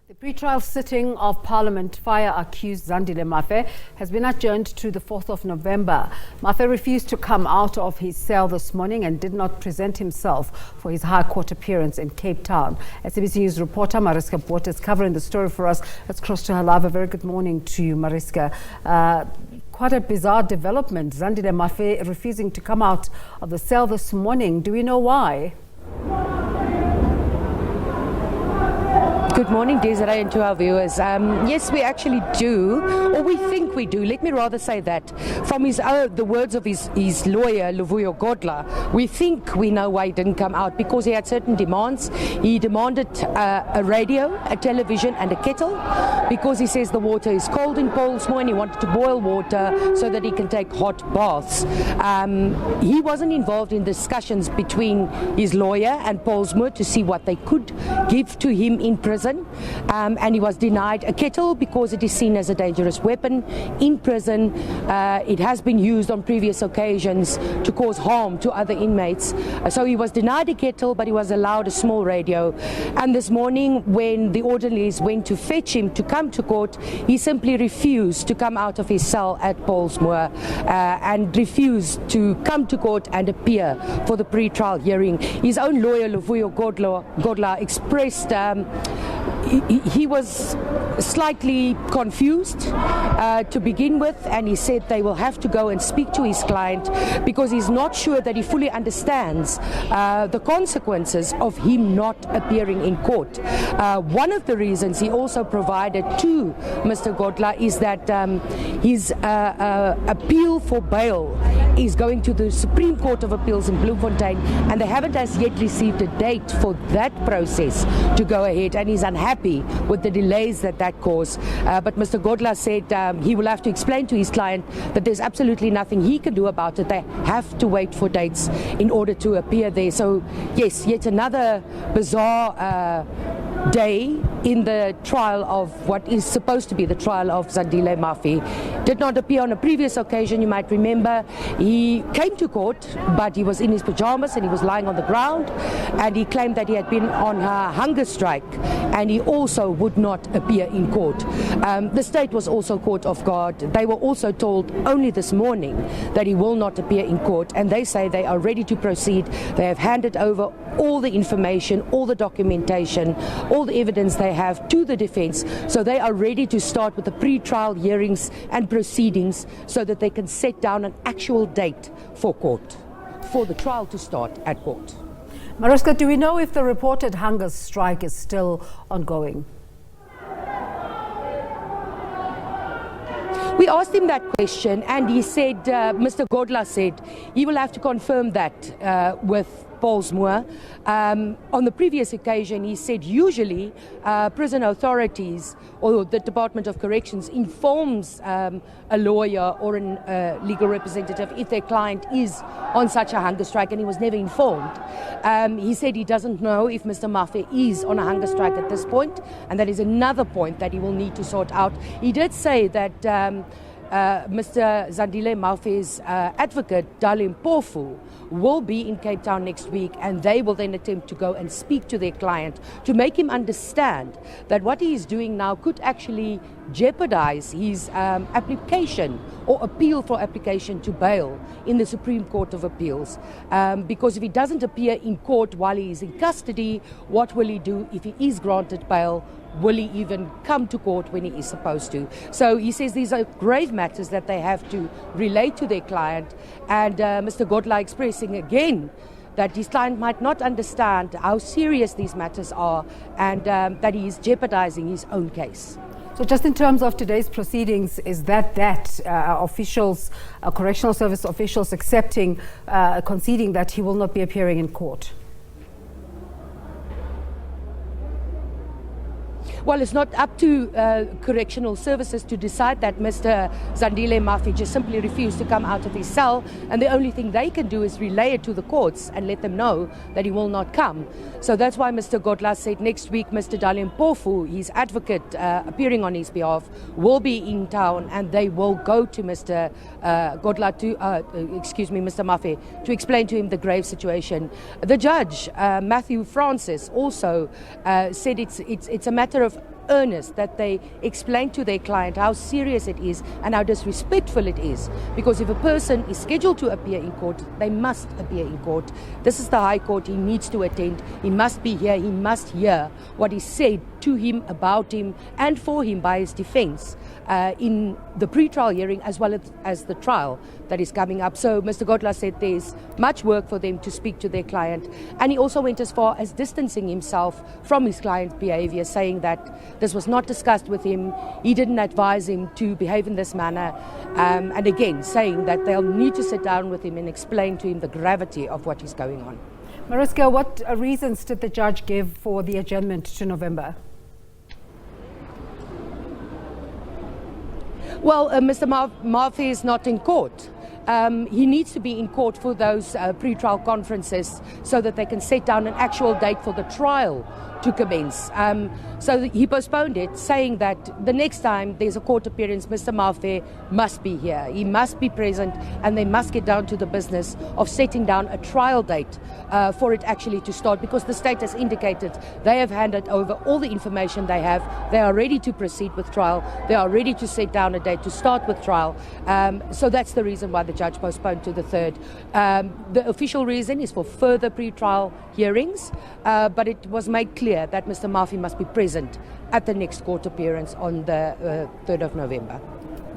The pre-trial sitting of Parliament fire-accused Zandile Mafe has been adjourned to the 4th of November. Mafe refused to come out of his cell this morning and did not present himself for his High Court appearance in Cape Town. SABC News reporter Mariska Botha is covering the story for us. Let's cross to her live. A very good morning to you, Mariska. Quite a bizarre development. Zandile Mafe refusing to come out of the cell this morning. Do we know why? Good morning, Desiree, and to our viewers. Yes, we actually do, or we think we do. Let me rather say that. From the words of his lawyer, Luvuyo Godla, we think we know why he didn't come out, because he had certain demands. He demanded a radio, a television, and a kettle, because he says the water is cold in Postponement and he wanted to boil water so that he can take hot baths. He wasn't involved in discussions between his lawyer and Postponement to see what they could give to him in prison. And he was denied a kettle because it is seen as a dangerous weapon in prison. It has been used on previous occasions to cause harm to other inmates. So he was denied a kettle, but he was allowed a small radio. And this morning, when the orderlies went to fetch him to come to court, he simply refused to come out of his cell at Postponement and refused to come to court and appear for the pre-trial hearing. His own lawyer, Luvuyo Godla, expressed he was slightly confused to begin with, and he said they will have to go and speak to his client because he's not sure that he fully understands the consequences of him not appearing in court. One of the reasons he also provided to Mr. Godla is that his appeal for bail is going to the Supreme Court of Appeals in Bloemfontein, and they haven't as yet received a date for that process to go ahead, and he's unhappy with the delays that caused. But Mr. Godla said he will have to explain to his client that there's absolutely nothing he can do about it. They have to wait for dates in order to appear there. So yes, yet another bizarre day in the trial of what is supposed to be the trial of Zandile Mafe. Did not appear on a previous occasion, you might remember. He came to court, but he was in his pajamas and he was lying on the ground, and he claimed that he had been on a hunger strike, and he also would not appear in court. The state was also caught off guard. They were also told only this morning that he will not appear in court, and they say they are ready to proceed. They have handed over all the information, all the documentation, all the evidence they have to the defense, so they are ready to start with the pre-trial hearings and proceedings so that they can set down an actual date for court, for the trial to start at court. Mariska, do we know if the reported hunger strike is still ongoing? We asked him that question, and he said, Mr. Godla said, he will have to confirm that with Postponement. On the previous occasion, he said usually prison authorities or the Department of Corrections informs a lawyer or a legal representative if their client is on such a hunger strike, and he was never informed. He said he doesn't know if Mr. Mafe is on a hunger strike at this point, and that is another point that he will need to sort out. He did say that Mr. Zandile Mafe's advocate, Zandile Mafe, will be in Cape Town next week, and they will then attempt to go and speak to their client to make him understand that what he is doing now could actually jeopardize his application or appeal for application to bail in the Supreme Court of Appeals. Because if he doesn't appear in court while he is in custody, what will he do if he is granted bail? Will he even come to court when he is supposed to? So he says these are grave matters that they have to relate to their client, and Mr. Godla expressing again that his client might not understand how serious these matters are, and that he is jeopardizing his own case. So just in terms of today's proceedings, is that officials, correctional service officials accepting, conceding that he will not be appearing in court? Well, it's not up to correctional services to decide that. Mr. Zandile Mafe just simply refused to come out of his cell, and the only thing they can do is relay it to the courts and let them know that he will not come. So that's why Mr. Godla said next week Mr. Zandile Mafe, his advocate appearing on his behalf, will be in town, and they will go to Mr. Godla Mr. Mafe, to explain to him the grave situation. The judge, Matthew Francis, also said it's a matter of earnest that they explain to their client how serious it is and how disrespectful it is. Because if a person is scheduled to appear in court, they must appear in court. This is the High Court. He needs to attend. He must be here. He must hear what is said to him, about him, and for him by his defense in the pre-trial hearing as well as the trial that is coming up. So Mr. Botha said there's much work for them to speak to their client. And he also went as far as distancing himself from his client's behavior, saying that this was not discussed with him. He didn't advise him to behave in this manner. And again, saying that they'll need to sit down with him and explain to him the gravity of what is going on. Mariska, what reasons did the judge give for the adjournment to November? Well, Mr. Mafe is not in court. He needs to be in court for those pre-trial conferences so that they can set down an actual date for the trial to commence. So he postponed it, saying that the next time there's a court appearance, Mr. Mafe must be here. He must be present, and they must get down to the business of setting down a trial date for it actually to start, because the state has indicated they have handed over all the information they have. They are ready to proceed with trial. They are ready to set down a date to start with trial. So that's the reason why the judge postponed to the 3rd. The official reason is for further pre-trial hearings, but it was made clear that Mr. Mafe must be present at the next court appearance on the 3rd of November.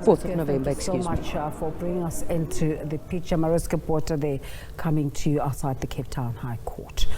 4th of November, excuse me. Thank you so much for bringing us into the picture. Mariska Botha there, coming to you outside the Cape Town High Court.